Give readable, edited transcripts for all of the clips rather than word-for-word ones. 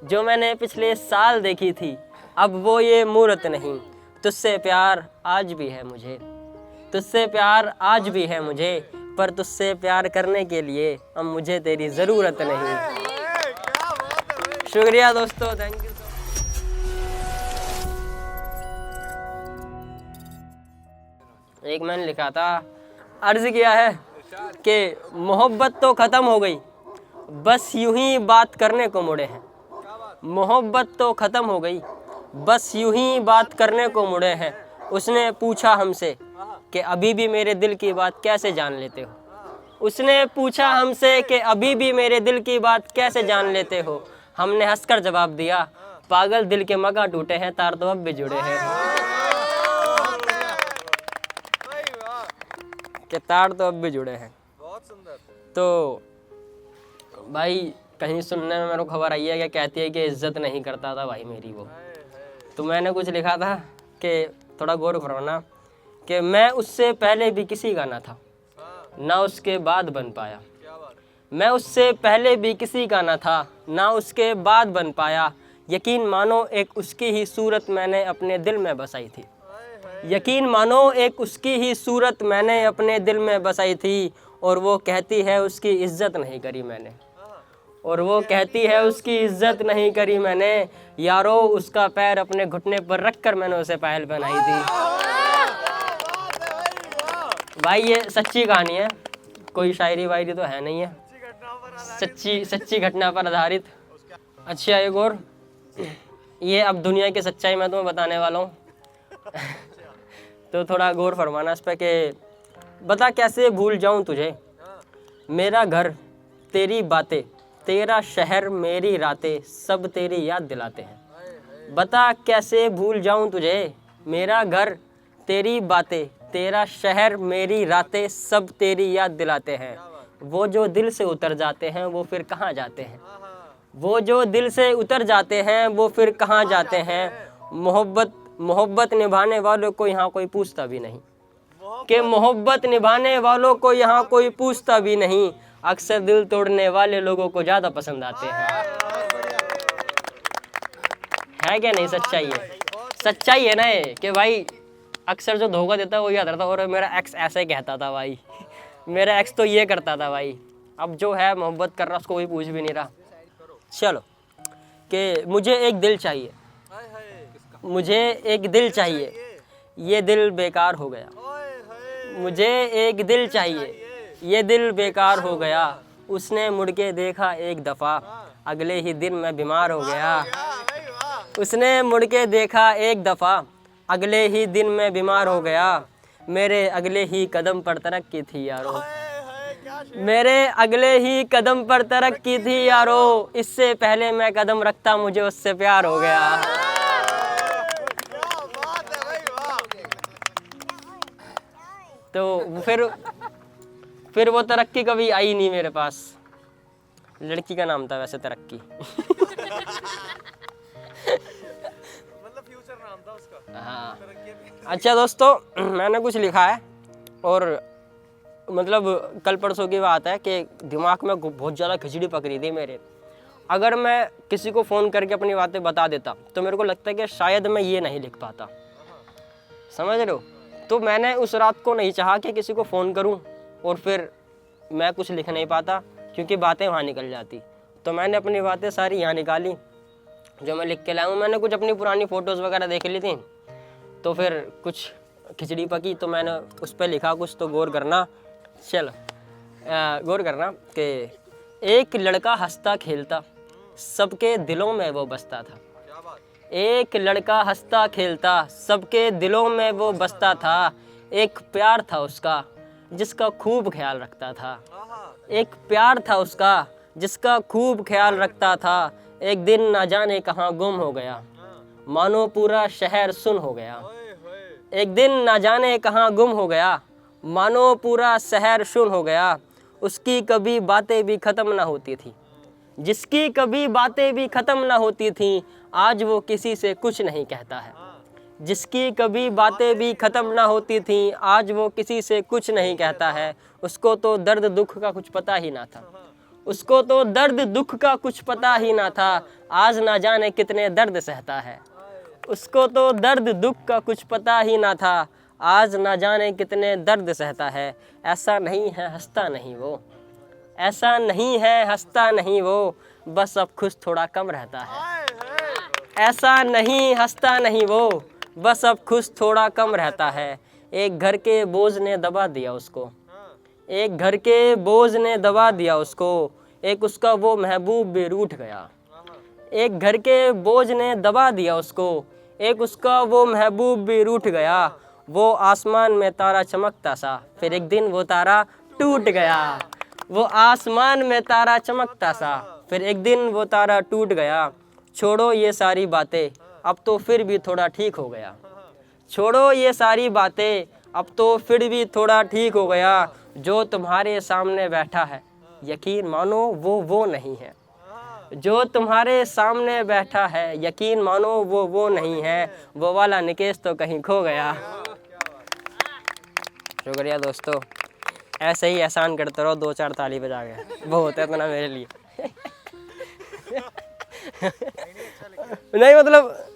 जो मैंने पिछले साल देखी थी, अब वो ये मूरत नहीं। तुझसे प्यार आज भी है मुझे, तुझसे प्यार आज भी है मुझे, पर तुझसे प्यार करने के लिए अब मुझे तेरी ज़रूरत नहीं। शुक्रिया दोस्तों, थैंक यू। एक मैंने लिखा था, अर्ज़ किया है कि मोहब्बत तो ख़त्म हो गई, बस यूं ही बात करने को मुड़े हैं। मोहब्बत तो ख़त्म हो गई, बस यूं ही बात करने को मुड़े हैं। उसने पूछा हमसे कि अभी भी मेरे दिल की बात कैसे जान लेते हो। उसने पूछा हमसे कि अभी भी मेरे दिल की बात कैसे जान लेते हो। हमने हंसकर जवाब दिया, पागल दिल के मगा टूटे हैं, तार तो अब भी जुड़े हैं। कि तार तो अब भी जुड़े हैं। बहुत सुंदर। तो भाई कहीं सुनने में मेरे को खबर आई है कि कहती है कि इज्जत नहीं करता था भाई मेरी वो। तो मैंने कुछ लिखा था कि थोड़ा गौर करना कि मैं उससे पहले भी किसी का ना था, ना उसके बाद बन पाया। मैं उससे पहले भी किसी का ना था, ना उसके बाद बन पाया। यकीन मानो एक उसकी ही सूरत मैंने अपने दिल में बसाई थी। यकीन मानो एक उसकी ही सूरत मैंने अपने दिल में बसाई थी। और वो कहती है उसकी इज्जत नहीं करी मैंने, और वो कहती है उसकी इज्जत नहीं करी मैंने। यारो उसका पैर अपने घुटने पर रखकर मैंने उसे पायल पहनाई थी। भाई ये सच्ची कहानी है, कोई शायरी वायरी तो है नहीं है, सच्ची घटना पर आधारित। अच्छा एक और, ये अब दुनिया की सच्चाई मैं तुम्हें बताने वाला हूँ। तो थोड़ा गौर फरमाना इस पर कि बता कैसे भूल जाऊँ तुझे। मेरा घर तेरी बातें, तेरा शहर मेरी रातें, सब तेरी याद दिलाते हैं। बता कैसे भूल जाऊँ तुझे। मेरा घर तेरी बातें, तेरा शहर मेरी रातें, सब तेरी याद दिलाते हैं। वो जो दिल से उतर जाते हैं वो फिर कहाँ जाते हैं। वो जो दिल से उतर जाते हैं वो फिर कहाँ जाते हैं। मोहब्बत निभाने वालों को यहाँ कोई पूछता भी नहीं, कि मोहब्बत निभाने वालों को यहाँ कोई पूछता भी नहीं। अक्सर दिल तोड़ने वाले लोगों को ज़्यादा पसंद आते हैं। है क्या नहीं सच्चाई है? सच्चाई है ना ये कि भाई अक्सर जो धोखा देता है वो याद रहता है। और मेरा एक्स ऐसे कहता था भाई, मेरा एक्स तो ये करता था भाई। अब जो है मोहब्बत कर रहा उसको कोई पूछ भी नहीं रहा। चलो कि मुझे एक दिल चाहिए, मुझे एक दिल चाहिए, ये दिल बेकार हो गया। मुझे एक दिल चाहिए, ये दिल बेकार हो गया। उसने मुड़ के देखा एक दफ़ा, अगले ही दिन मैं बीमार हो गया। उसने मुड़ के देखा एक दफ़ा, अगले ही दिन मैं बीमार हो गया। मेरे अगले ही कदम पर तरक्की थी यारो, मेरे अगले ही कदम पर तरक्की थी यारो। इससे पहले मैं कदम रखता मुझे उससे प्यार हो गया। तो फिर वो तरक्की कभी आई नहीं मेरे पास। लड़की का नाम था वैसे तरक्की। मतलब फ्यूचर नाम था उसका। हाँ। अच्छा दोस्तों, मैंने कुछ लिखा है और मतलब कल परसों की बात है कि दिमाग में बहुत ज़्यादा खिचड़ी पकड़ी थी मेरे। अगर मैं किसी को फ़ोन करके अपनी बातें बता देता तो मेरे को लगता है कि शायद मैं ये नहीं लिख पाता। समझ रहे हो? तो मैंने उस रात को नहीं चाहा कि किसी को फ़ोन करूं और फिर मैं कुछ लिख नहीं पाता, क्योंकि बातें वहाँ निकल जाती। तो मैंने अपनी बातें सारी यहाँ निकाली जो मैं लिख के लाया हूँ। मैंने कुछ अपनी पुरानी फ़ोटोज़ वगैरह देख ली थी, तो फिर कुछ खिचड़ी पकी तो मैंने उस पर लिखा कुछ। तो गौर करना, चल गौर करना कि एक लड़का हंसता खेलता, सबके दिलों में वो बसता था। एक लड़का हंसता खेलता, सबके दिलों में वो बसता था। एक प्यार था उसका जिसका खूब ख्याल रखता था। एक प्यार था उसका जिसका खूब ख्याल रखता था। एक दिन ना जाने कहाँ गुम हो गया, मानो पूरा शहर सुन हो गया। एक दिन ना जाने कहाँ गुम हो गया, मानो पूरा शहर सुन हो गया। उसकी कभी बातें भी ख़त्म ना होती थी, जिसकी कभी बातें भी ख़त्म ना होती थीं, आज वो किसी से कुछ नहीं कहता है। जिसकी कभी बातें भी ख़त्म ना होती थीं, आज वो किसी से कुछ नहीं कहता है। उसको तो दर्द दुख का कुछ पता ही ना था, उसको तो दर्द दुख का कुछ पता ही ना था, आज ना जाने कितने दर्द सहता है। उसको तो दर्द दुख का कुछ पता ही ना था, आज ना जाने कितने दर्द सहता है। ऐसा नहीं है हंसता नहीं वो, ऐसा नहीं है हंसता नहीं वो, बस अब खुश थोड़ा कम रहता है। ऐसा नहीं हंसता नहीं वो, बस अब खुश थोड़ा कम रहता है। एक घर के बोझ ने दबा दिया उसको, एक घर के बोझ ने दबा दिया उसको, एक उसका वो महबूब भी रूठ गया। एक घर के बोझ ने दबा दिया उसको, एक उसका वो महबूब भी रूठ गया। वो आसमान में तारा चमकता सा, फिर एक दिन वो तारा टूट गया। वो आसमान में तारा चमकता सा, फिर एक दिन वो तारा टूट गया। छोड़ो ये सारी बातें, अब तो फिर भी थोड़ा ठीक हो गया। छोड़ो ये सारी बातें, अब तो फिर भी थोड़ा ठीक हो गया। जो तुम्हारे सामने बैठा है, यकीन मानो वो नहीं है। जो तुम्हारे सामने बैठा है, यकीन मानो वो नहीं है। वो वाला निकेश तो कहीं खो गया। शुक्रिया दोस्तों, ऐसे ही एहसान करते रहो, 2-4 ताली बजा के बहुत है इतना मेरे लिए। नहीं मतलब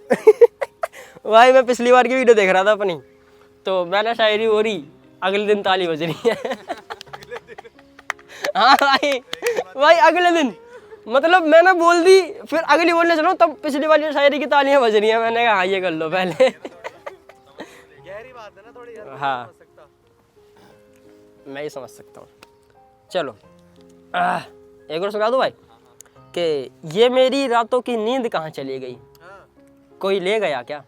भाई मैं पिछली बार की वीडियो देख रहा था अपनी, तो मैंने शायरी हो रही, अगले दिन ताली बज रही है। हाँ भाई अगले दिन मतलब मैंने बोल दी, फिर अगली बोलने चलो तब पिछली वाली शायरी की तालियां बज रही हैं। मैंने कहा हाँ ये कर लो पहले। गहरी बात है ना थोड़ी यार, हाँ मैं ही समझ सकता हूँ। चलो एक और सुना दो भाई कि ये मेरी रातों की नींद कहाँ चली गई, कोई ले गया क्या।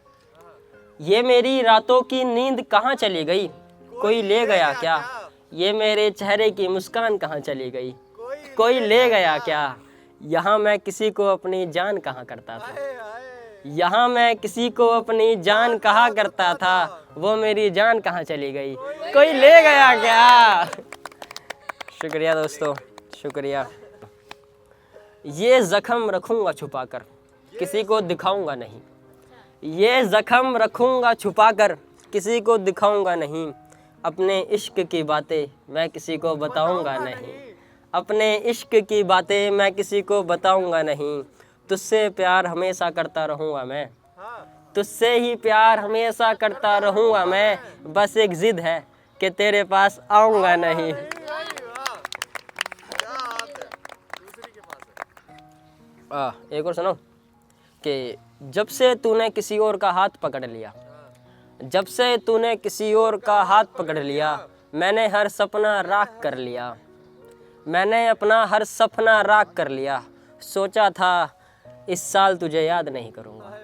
ये मेरी रातों की नींद कहाँ चली गई, कोई ले गया क्या। ये मेरे चेहरे की मुस्कान कहाँ चली गई, कोई ले गया क्या। यहाँ मैं किसी को अपनी जान कहाँ करता था, यहाँ मैं किसी को अपनी जान कहा करता था, वो मेरी जान कहाँ चली गई, कोई ले गया क्या। शुक्रिया दोस्तों, शुक्रिया। ये जख्म रखूँगा छुपाकर, किसी को दिखाऊंगा नहीं। ये जख्म रखूँगा छुपाकर, किसी को दिखाऊंगा नहीं। अपने इश्क की बातें मैं किसी को बताऊंगा नहीं। अपने इश्क की बातें मैं किसी को बताऊंगा नहीं। तुझसे प्यार हमेशा करता रहूँगा मैं, तुझसे ही प्यार हमेशा करता रहूँगा मैं। बस एक जिद है कि तेरे पास आऊँगा नहीं। एक और सुनो कि जब से तूने किसी और का हाथ पकड़ लिया, जब से तूने किसी और का हाथ पकड़ लिया, मैंने हर सपना राख कर लिया। मैंने अपना हर सपना राख कर लिया। सोचा था इस साल तुझे याद नहीं करूँगा,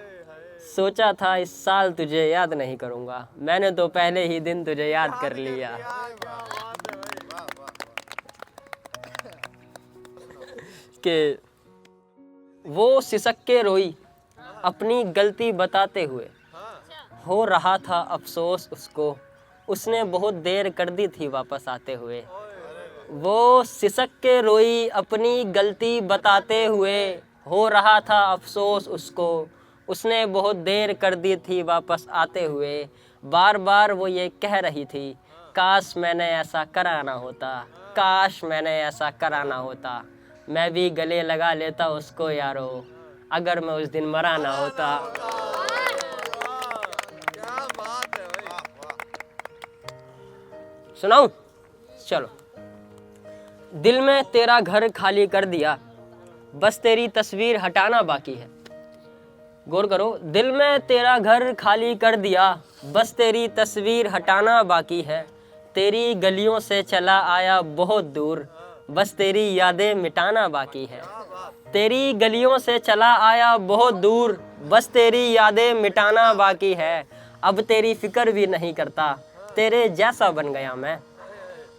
सोचा था इस साल तुझे याद नहीं करूँगा, मैंने तो पहले ही दिन तुझे याद कर लिया। कि वो सिसक के रोई अपनी गलती बताते हुए, हो रहा था अफसोस उसको, उसने बहुत देर कर दी थी वापस आते हुए। वो सिसक के रोई अपनी गलती बताते हुए, हो रहा था अफसोस उसको, उसने बहुत देर कर दी थी वापस आते हुए। बार बार वो ये कह रही थी, काश मैंने ऐसा करा ना होता, काश मैंने ऐसा करा ना होता। मैं भी गले लगा लेता उसको यारो, अगर मैं उस दिन मरा ना होता। सुनाऊं? चलो। दिल में तेरा घर खाली कर दिया, बस तेरी तस्वीर हटाना बाकी है। गौर करो, दिल में तेरा घर खाली कर दिया, बस तेरी तस्वीर हटाना बाकी है। तेरी गलियों से चला आया बहुत दूर, बस तेरी यादें मिटाना बाकी है। तेरी गलियों से चला आया बहुत दूर, बस तेरी यादें मिटाना बाकी है। अब तेरी फिक्र भी नहीं करता, तेरे जैसा बन गया मैं।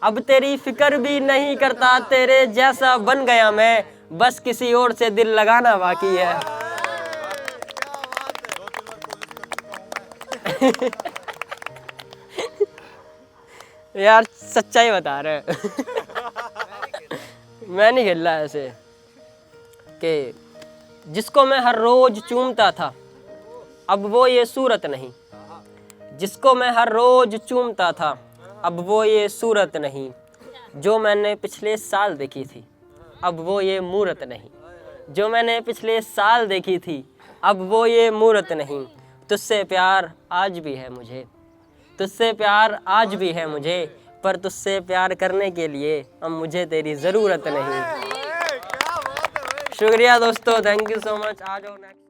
अब तेरी फिक्र भी नहीं करता, तेरे जैसा बन गया मैं। बस किसी और से दिल लगाना बाकी है। यार सच्चाई बता रहे मैं नहीं खेल रहा ऐसे। कि जिसको मैं हर रोज चूमता था, अब वो ये सूरत नहीं। जिसको मैं हर रोज चूमता था, अब वो ये सूरत नहीं। जो मैंने पिछले साल देखी थी, अब वो ये मूरत नहीं, जो मैंने पिछले साल देखी थी अब वो ये मूरत नहीं। तुझसे प्यार आज भी है मुझे, तुझसे प्यार आज भी है मुझे, पर तुझसे प्यार करने के लिए अब मुझे तेरी ज़रूरत नहीं। शुक्रिया दोस्तों, थैंक यू सो मच। आ जाओ नेक्स्ट।